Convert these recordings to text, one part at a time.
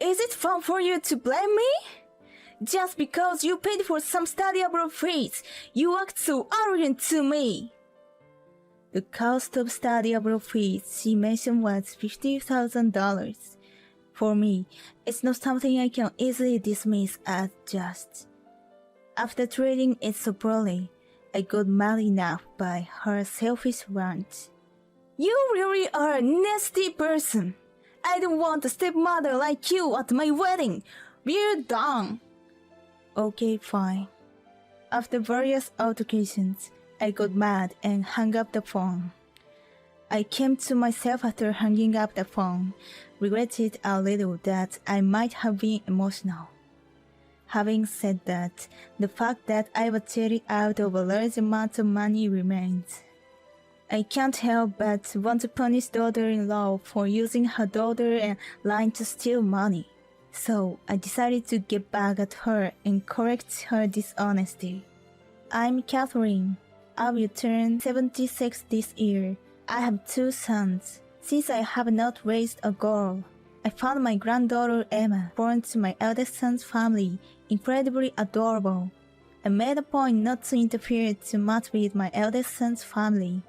Is it fun for you to blame me? Just because you paid for some study abroad fees, you act so arrogant to me. The cost of study abroad fees she mentioned was $50,000. For me, it's not something I can easily dismiss as just. After treating it so poorly, I got mad enough by her selfish rant. You really are a nasty person. I don't want a stepmother like you at my wedding. We're done. Okay, fine. After various altercations, I got mad and hung up the phone. I came to myself after hanging up the phone, regretted a little that I might have been emotional. Having said that, the fact that I was cheating out of a large amount of money remains. I can't help but want to punish daughter-in-law for using her daughter and lying to steal money. So I decided to get back at her and correct her dishonesty. I'm Catherine. I will turn 76 this year. I have 2 sons. Since I have not raised a girl, I found my granddaughter Emma, born to my eldest son's family, incredibly adorable. I made a point not to interfere too much with my eldest son's family,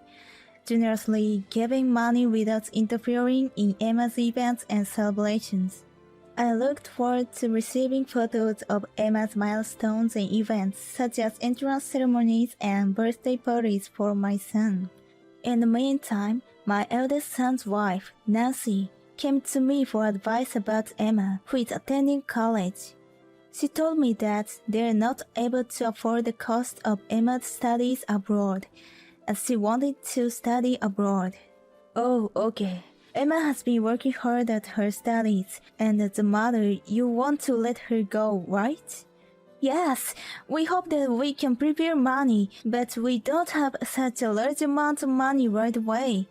generously giving money without interfering in Emma's events and celebrations. I looked forward to receiving photos of Emma's milestones and events such as entrance ceremonies and birthday parties for my son. In the meantime, my eldest son's wife, Nancy, came to me for advice about Emma, who is attending college. She told me that they're not able to afford the cost of Emma's studies abroad, as she wanted to study abroad. Oh, okay. Emma has been working hard at her studies, and as a mother, you want to let her go, right? Yes, we hope that we can prepare money, but we don't have such a large amount of money right away.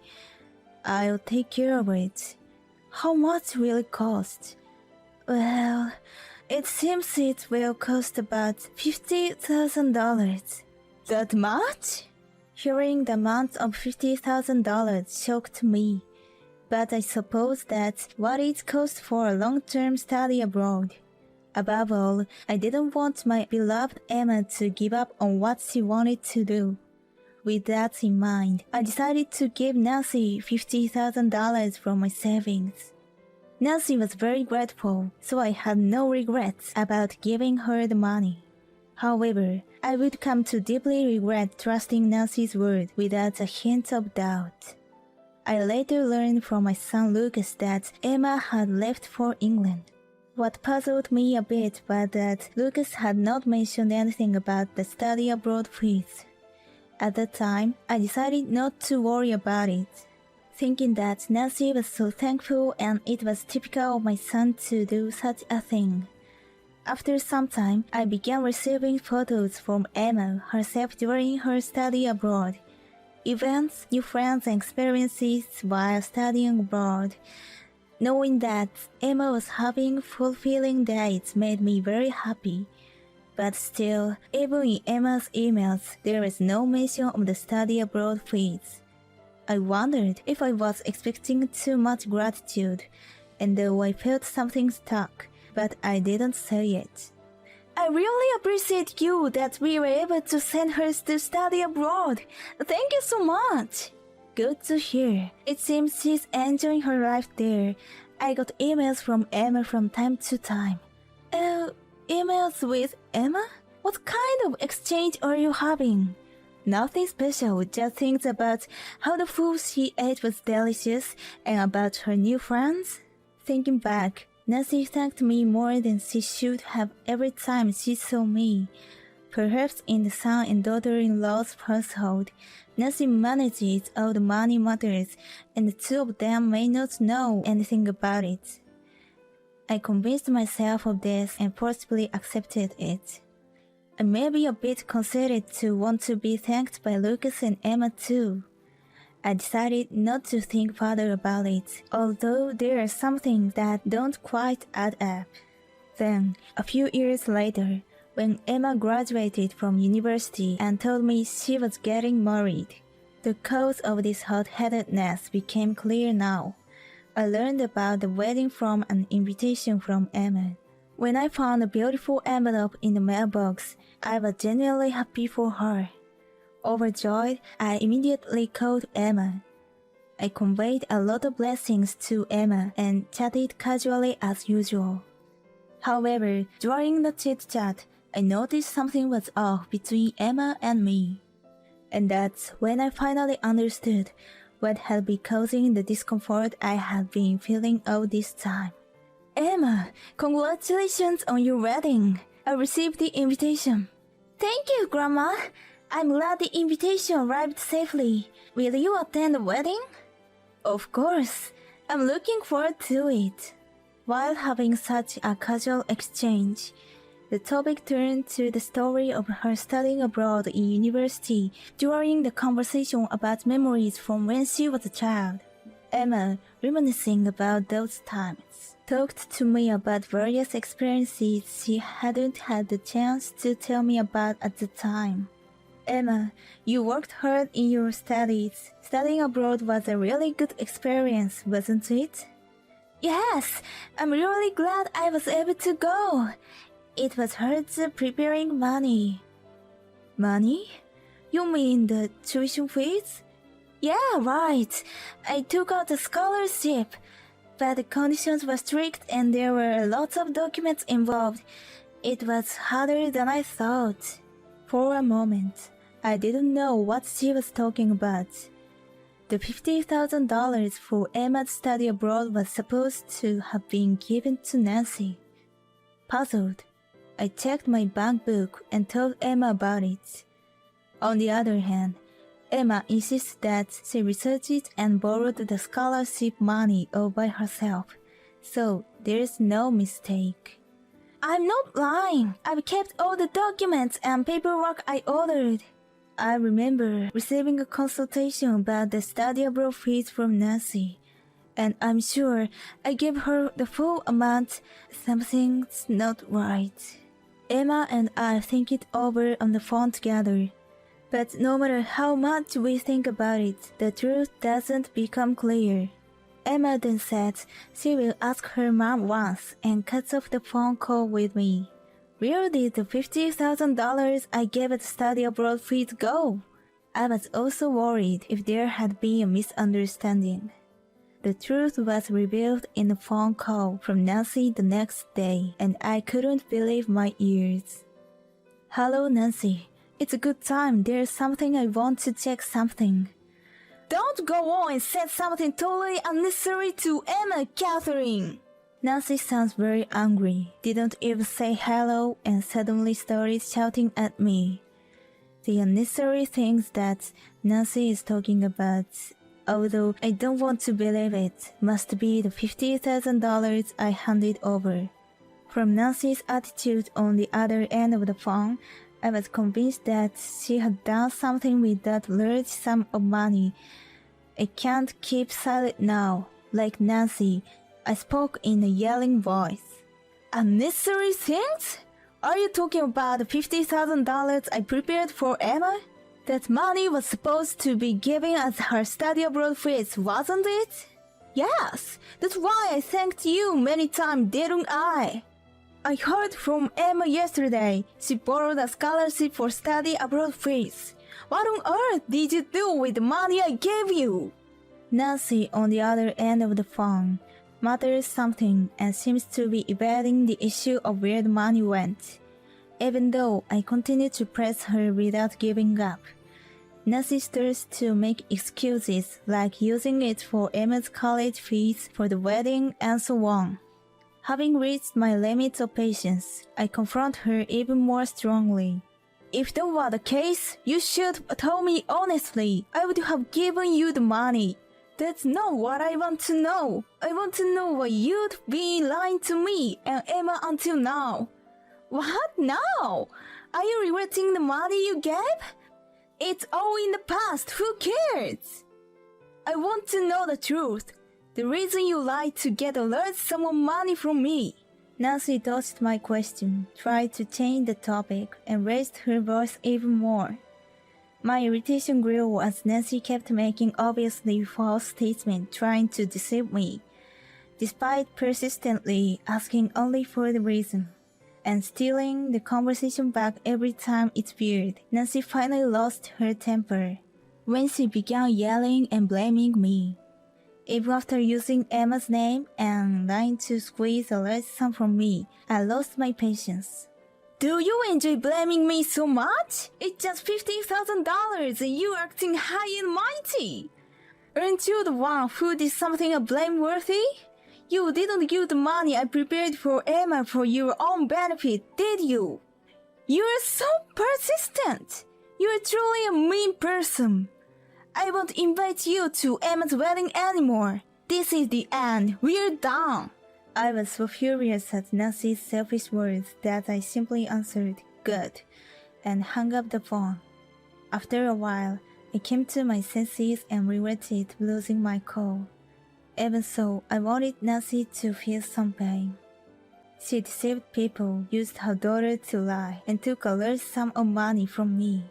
I'll take care of it. How much will it cost? Well, it seems it will cost about $50,000. That much? Hearing the amount of $50,000 shocked me, but I suppose that's what it costs for a long-term study abroad. Above all, I didn't want my beloved Emma to give up on what she wanted to do. With that in mind, I decided to give Nancy $50,000 from my savings. Nancy was very grateful, so I had no regrets about giving her the money. However, I would come to deeply regret trusting Nancy's word without a hint of doubt. I later learned from my son Lucas that Emma had left for England. What puzzled me a bit was that Lucas had not mentioned anything about the study abroad fees. At the time, I decided not to worry about it, thinking that Nancy was so thankful and it was typical of my son to do such a thing. After some time, I began receiving photos from Emma herself during her study abroad, events, new friends and experiences while studying abroad. Knowing that Emma was having fulfilling days made me very happy. But still, even in Emma's emails, there is no mention of the study abroad fees. I wondered if I was expecting too much gratitude, and though I felt something stuck, but I didn't say it. I really appreciate you that we were able to send her to study abroad. Thank you so much. Good to hear. It seems she's enjoying her life there. I got emails from Emma from time to time. Emails with Emma? What kind of exchange are you having? Nothing special, just things about how the food she ate was delicious and about her new friends. Thinking back, Nancy thanked me more than she should have every time she saw me. Perhaps in the son and daughter-in-law's household, Nancy manages all the money matters, and the two of them may not know anything about it. I convinced myself of this and forcibly accepted it. I may be a bit conceited to want to be thanked by Lucas and Emma too. I decided not to think further about it, although there are some things that don't quite add up. Then, a few years later, when Emma graduated from university and told me she was getting married, the cause of this hot-headedness became clear now. I learned about the wedding from an invitation from Emma. When I found a beautiful envelope in the mailbox, I was genuinely happy for her. Overjoyed, I immediately called Emma. I conveyed a lot of blessings to Emma and chatted casually as usual. However, during the chit-chat, I noticed something was off between Emma and me. And that's when I finally understood what had been causing the discomfort I had been feeling all this time. Emma, congratulations on your wedding. I received the invitation. Thank you, Grandma. I'm glad the invitation arrived safely. Will you attend the wedding? Of course. I'm looking forward to it. While having such a casual exchange, the topic turned to the story of her studying abroad in university during the conversation about memories from when she was a child. Emma, reminiscing about those times, talked to me about various experiences she hadn't had the chance to tell me about at the time. Emma, you worked hard in your studies. Studying abroad was a really good experience, wasn't it? Yes, I'm really glad I was able to go. It was hard preparing money. Money? You mean the tuition fees? Yeah, right. I took out a scholarship, but the conditions were strict and there were lots of documents involved. It was harder than I thought. For a moment, I didn't know what she was talking about. The $50,000 for Emma's study abroad was supposed to have been given to Nancy. Puzzled, I checked my bank book and told Emma about it. On the other hand, Emma insists that she researched and borrowed the scholarship money all by herself, so there's no mistake. I'm not lying. I've kept all the documents and paperwork I ordered. I remember receiving a consultation about the study abroad fees from Nancy, and I'm sure I gave her the full amount. Something's not right. Emma and I think it over on the phone together. But no matter how much we think about it, the truth doesn't become clear. Emma then said she will ask her mom once and cuts off the phone call with me. Where did the $50,000 I gave at study abroad fees go? I was also worried if there had been a misunderstanding. The truth was revealed in a phone call from Nancy the next day, and I couldn't believe my ears. Hello, Nancy. It's a good time. There's something I want to check something. Don't go on and say something totally unnecessary to Emma, Catherine. Nancy sounds very angry, didn't even say hello, and suddenly started shouting at me. The unnecessary things that Nancy is talking about, although I don't want to believe it, must be the $50,000 I handed over. From Nancy's attitude on the other end of the phone, I was convinced that she had done something with that large sum of money. I can't keep silent now. Like Nancy, I spoke in a yelling voice. Unnecessary things? Are you talking about the $50,000 I prepared for Emma? That money was supposed to be given as her study abroad fees, wasn't it? Yes, that's why I thanked you many times, didn't I? I heard from Emma yesterday. She borrowed a scholarship for study abroad fees. What on earth did you do with the money I gave you? Nancy, on the other end of the phone, mutters something and seems to be evading the issue of where the money went. Even though I continue to press her without giving up, Nancy starts to make excuses like using it for Emma's college fees for the wedding and so on. Having reached my limits of patience, I confront her even more strongly. If that were the case, you should have told me honestly. I would have given you the money. That's not what I want to know. I want to know why you'd been lying to me and Emma until now. What now? Are you regretting the money you gave? It's all in the past. Who cares? I want to know the truth. The reason you lied to get a large sum of money from me. Nancy dodged my question, tried to change the topic, and raised her voice even more. My irritation grew as Nancy kept making obviously false statements trying to deceive me. despite persistently asking only for the reason, and stealing the conversation back every time it veered. Nancy finally lost her temper when she began yelling and blaming me. Even after using Emma's name and lying to squeeze a large sum from me, I lost my patience. Do you enjoy blaming me so much? It's just $15,000 and you acting high and mighty. Aren't you the one who did something blameworthy? You didn't use the money I prepared for Emma for your own benefit, did you? You're so persistent. You're truly a mean person. I won't invite you to Emma's wedding anymore. This is the end. We're done. I was so furious at Nancy's selfish words that I simply answered, "Good," and hung up the phone. After a while, I came to my senses and regretted losing my cool. Even so, I wanted Nancy to feel some pain. She deceived people, used her daughter to lie, and took a large sum of money from me.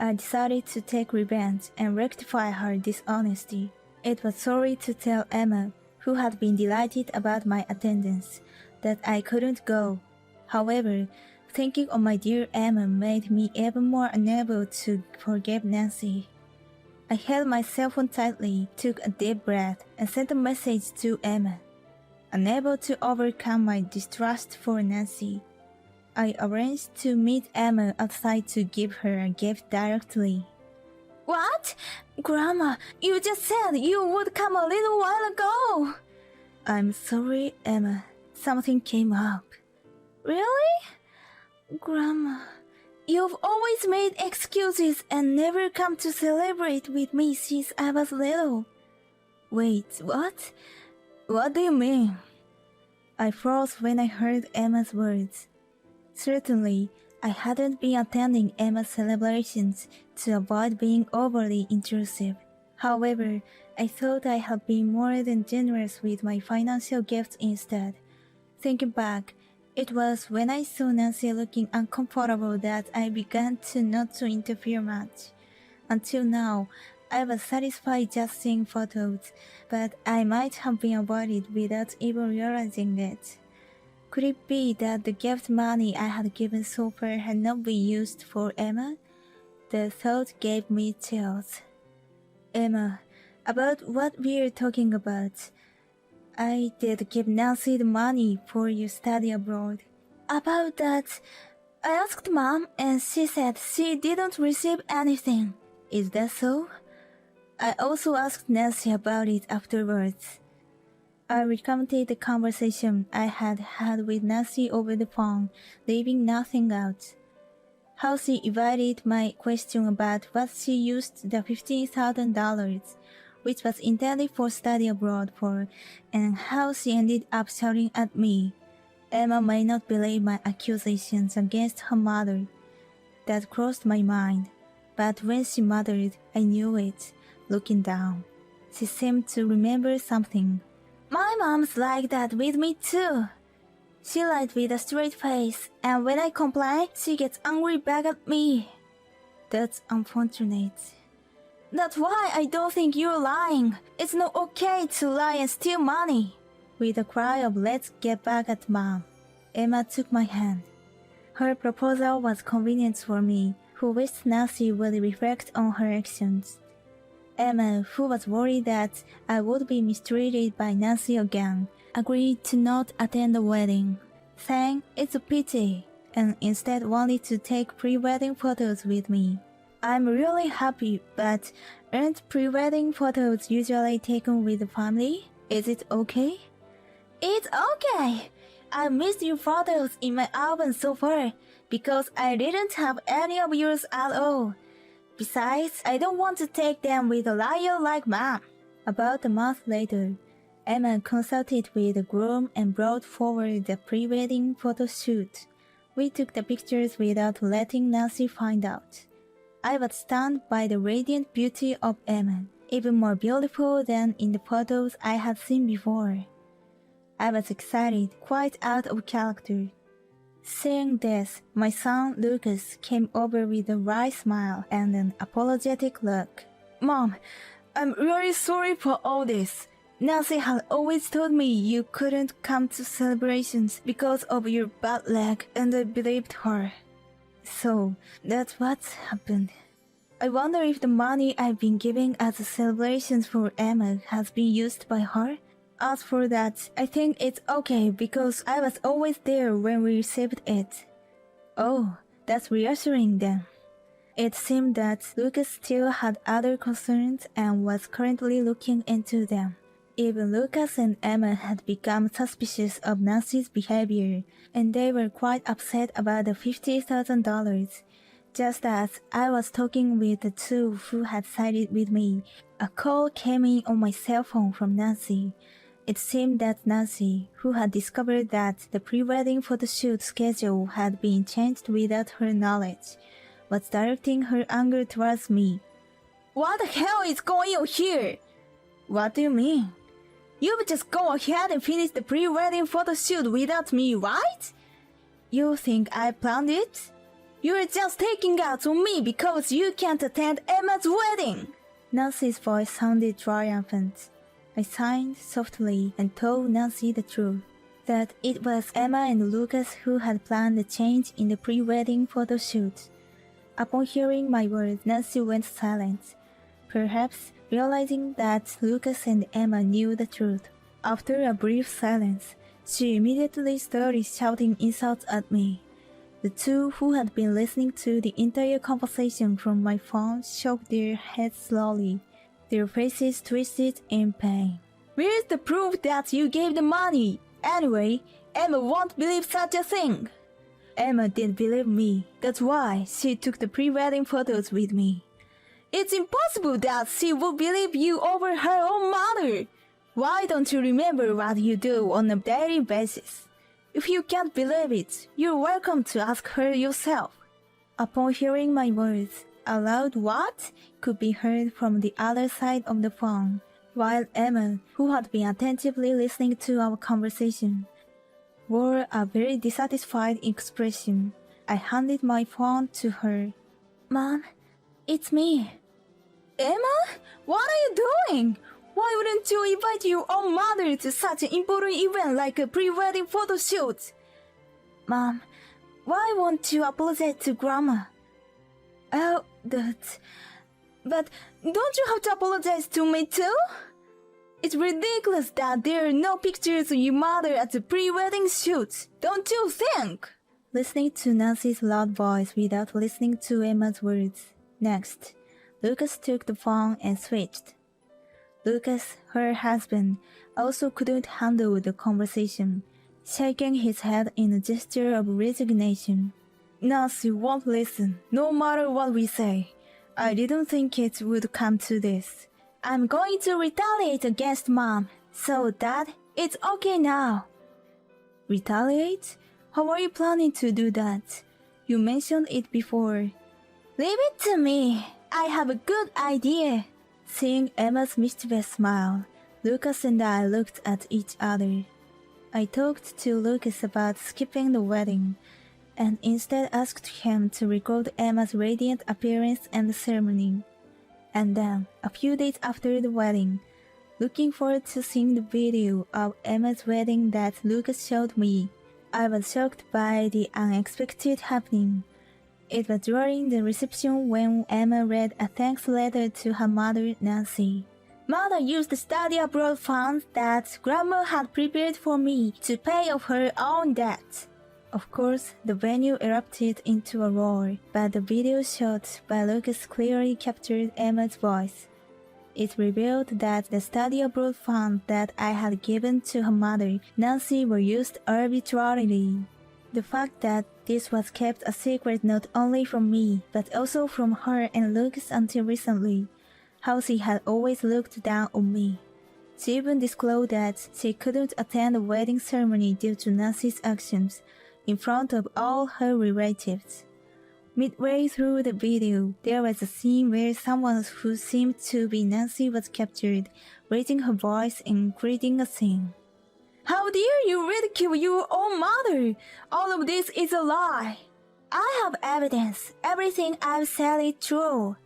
I decided to take revenge and rectify her dishonesty. It was sorry to tell Emma, who had been delighted about my attendance, that I couldn't go. However, thinking of my dear Emma made me even more unable to forgive Nancy. I held my cell phone tightly, took a deep breath, and sent a message to Emma. Unable to overcome my distrust for Nancy, I arranged to meet Emma outside to give her a gift directly. What? Grandma, you just said you would come a little while ago. I'm sorry, Emma. Something came up. Really? Grandma, you've always made excuses and never come to celebrate with me since I was little. Wait, what? What do you mean? I froze when I heard Emma's words. Certainly, I hadn't been attending Emma's celebrations to avoid being overly intrusive. However, I thought I had been more than generous with my financial gifts instead. Thinking back, it was when I saw Nancy looking uncomfortable that I began to not to interfere much. Until now, I was satisfied just seeing photos, but I might have been avoided without even realizing it. Could it be that the gift money I had given so far had not been used for Emma? The thought gave me chills. Emma, about what we're talking about. I did give Nancy the money for your study abroad. About that, I asked Mom and she said she didn't receive anything. Is that so? I also asked Nancy about it afterwards. I recounted the conversation I had had with Nancy over the phone, leaving nothing out. How she evaded my question about what she used the $15,000, which was intended for study abroad for, and how she ended up shouting at me. Emma may not believe my accusations against her mother. That crossed my mind, but when she muttered, I knew it, looking down. She seemed to remember something. My mom's like that with me too. She lied with a straight face, and when I complain, she gets angry back at me. That's unfortunate. That's why I don't think you're lying. It's not okay to lie and steal money. With a cry of let's get back at Mom, Emma took my hand. Her proposal was convenient for me, who wished Nancy would reflect on her actions. Emma, who was worried that I would be mistreated by Nancy again, agreed to not attend the wedding, saying it's a pity, and instead wanted to take pre-wedding photos with me. I'm really happy, but aren't pre-wedding photos usually taken with the family? Is it okay? It's okay! I missed your photos in my album so far, because I didn't have any of yours at all. Besides, I don't want to take them with a liar like Mom. About a month later, Emma consulted with the groom and brought forward the pre-wedding photo shoot. We took the pictures without letting Nancy find out. I was stunned by the radiant beauty of Emma, even more beautiful than in the photos I had seen before. I was excited, quite out of character. Seeing this, my son Lucas came over with a wry smile and an apologetic look. Mom, I'm really sorry for all this. Nancy had always told me you couldn't come to celebrations because of your bad leg, and I believed her. So, that's what's happened. I wonder if the money I've been giving as celebrations for Emma has been used by her? As for that, I think it's okay because I was always there when we received it. Oh, that's reassuring then. It seemed that Lucas still had other concerns and was currently looking into them. Even Lucas and Emma had become suspicious of Nancy's behavior, and they were quite upset about the $50,000. Just as I was talking with the two who had sided with me, a call came in on my cell phone from Nancy. It seemed that Nancy, who had discovered that the pre-wedding photoshoot schedule had been changed without her knowledge, was directing her anger towards me. "What the hell is going on here?" "What do you mean?" "You've just gone ahead and finished the pre-wedding photoshoot without me, right? You think I planned it? You're just taking out on me because you can't attend Emma's wedding!" Nancy's voice sounded triumphant. I sighed softly and told Nancy the truth, that it was Emma and Lucas who had planned the change in the pre-wedding photoshoot. Upon hearing my words, Nancy went silent, perhaps realizing that Lucas and Emma knew the truth. After a brief silence, she immediately started shouting insults at me. The two who had been listening to the entire conversation from my phone shook their heads slowly. Their faces twisted in pain. "Where's the proof that you gave the money? Anyway, Emma won't believe such a thing." Emma did believe me. That's why she took the pre-wedding photos with me. "It's impossible that she would believe you over her own mother. Why don't you remember what you do on a daily basis? If you can't believe it, you're welcome to ask her yourself." Upon hearing my words, a loud "what?" could be heard from the other side of the phone, while Emma, who had been attentively listening to our conversation, wore a very dissatisfied expression. I handed my phone to her. "Mom, it's me." "Emma, what are you doing? Why wouldn't you invite your own mother to such an important event like a pre-wedding photo shoot?" "Mom, why won't you apologize to Grandma?" "Oh, but don't you have to apologize to me too? It's ridiculous that there are no pictures of your mother at the pre-wedding shoot, don't you think?" Listening to Nancy's loud voice without listening to Emma's words. Next, Lucas took the phone and switched. Lucas, her husband, also couldn't handle the conversation, shaking his head in a gesture of resignation. "Nancy won't listen, no matter what we say. I didn't think it would come to this. I'm going to retaliate against Mom, so Dad, it's okay now." "Retaliate? How are you planning to do that? You mentioned it before." "Leave it to me. I have a good idea." Seeing Emma's mischievous smile, Lucas and I looked at each other. I talked to Lucas about skipping the wedding, and instead asked him to record Emma's radiant appearance and the ceremony. And then, a few days after the wedding, looking forward to seeing the video of Emma's wedding that Lucas showed me, I was shocked by the unexpected happening. It was during the reception when Emma read a thanks letter to her mother, Nancy. "Mother used the study abroad funds that Grandma had prepared for me to pay off her own debt." Of course, the venue erupted into a roar, but the video shot by Lucas clearly captured Emma's voice. It revealed that the study abroad funds that I had given to her mother, Nancy, were used arbitrarily. The fact that this was kept a secret not only from me, but also from her and Lucas until recently, how she had always looked down on me. She even disclosed that she couldn't attend the wedding ceremony due to Nancy's actions in front of all her relatives. Midway through the video, there was a scene where someone who seemed to be Nancy was captured, raising her voice and creating a scene. "How dare you ridicule your own mother? All of this is a lie." "I have evidence. Everything I've said is true."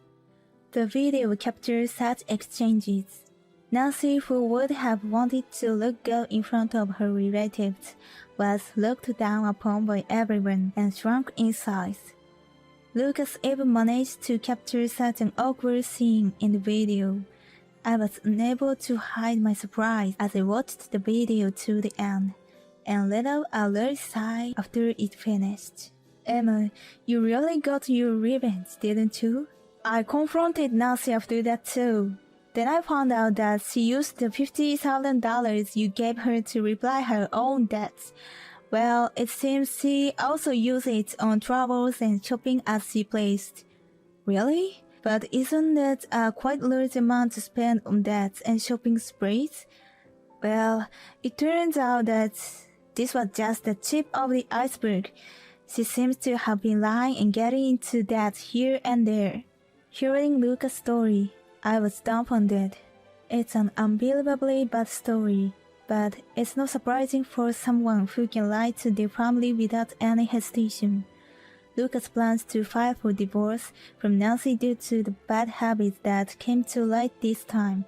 The video captured such exchanges. Nancy, who would have wanted to look good in front of her relatives, was looked down upon by everyone and shrunk in size. Lucas even managed to capture such an awkward scene in the video. I was unable to hide my surprise as I watched the video to the end, and let out a large sigh after it finished. Emma, you really got your revenge, didn't you? I confronted Nancy after that too. Then I found out that she used the $50,000 you gave her to repay her own debts. Well, it seems she also used it on travels and shopping as she pleased. Really? But isn't that a quite large amount to spend on debts and shopping sprees? Well, it turns out that this was just the tip of the iceberg. She seems to have been lying and getting into debt here and there. Hearing Lucas' story, I was dumbfounded. It's an unbelievably bad story, but it's not surprising for someone who can lie to their family without any hesitation. Lucas plans to file for divorce from Nancy due to the bad habits that came to light this time.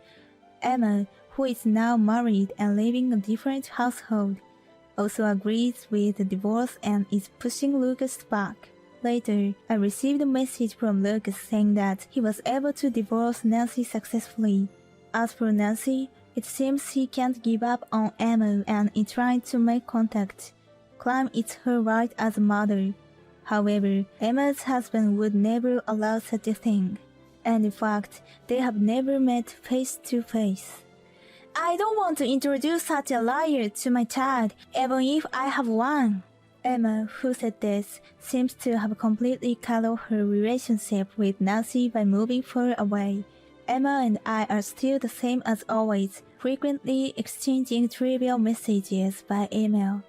Emma, who is now married and living in a different household, also agrees with the divorce and is pushing Lucas back. Later, I received a message from Lucas saying that he was able to divorce Nancy successfully. As for Nancy, it seems she can't give up on Emma and is trying to make contact, claiming it's her right as a mother. However, Emma's husband would never allow such a thing, and in fact, they have never met face to face. I don't want to introduce such a liar to my child, even if I have one. Emma, who said this, seems to have completely cut off her relationship with Nancy by moving far away. Emma and I are still the same as always, frequently exchanging trivial messages by email.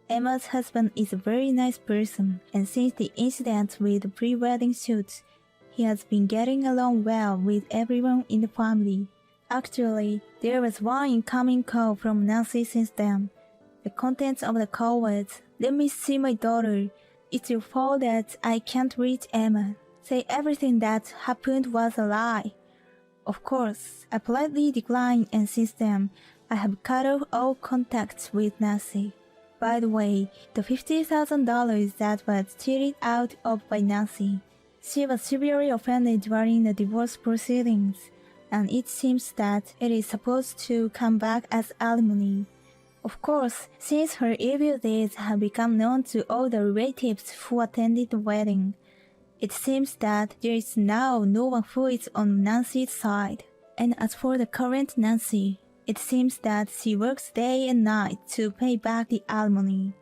Emma's husband is a very nice person, and since the incident with the pre-wedding shoot, he has been getting along well with everyone in the family. Actually, there was one incoming call from Nancy since then. The contents of the call was, "Let me see my daughter. It's your fault that I can't reach Emma. Say everything that happened was a lie." Of course, I politely declined, and since then, I have cut off all contacts with Nancy. By the way, the $50,000 that was cheated out of by Nancy, she was severely offended during the divorce proceedings, and it seems that it is supposed to come back as alimony. Of course, since her evil deeds have become known to all the relatives who attended the wedding, it seems that there is now no one who is on Nancy's side. And as for the current Nancy, it seems that she works day and night to pay back the alimony.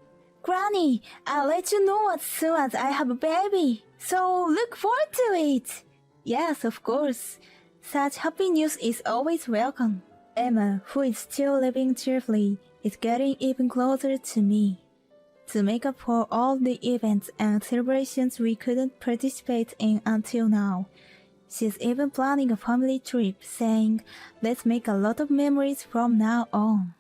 Granny, I'll let you know as soon as I have a baby, so look forward to it. Yes, of course. Such happy news is always welcome. Emma, who is still living cheerfully, is getting even closer to me. To make up for all the events and celebrations we couldn't participate in until now, she's even planning a family trip, saying, "Let's make a lot of memories from now on."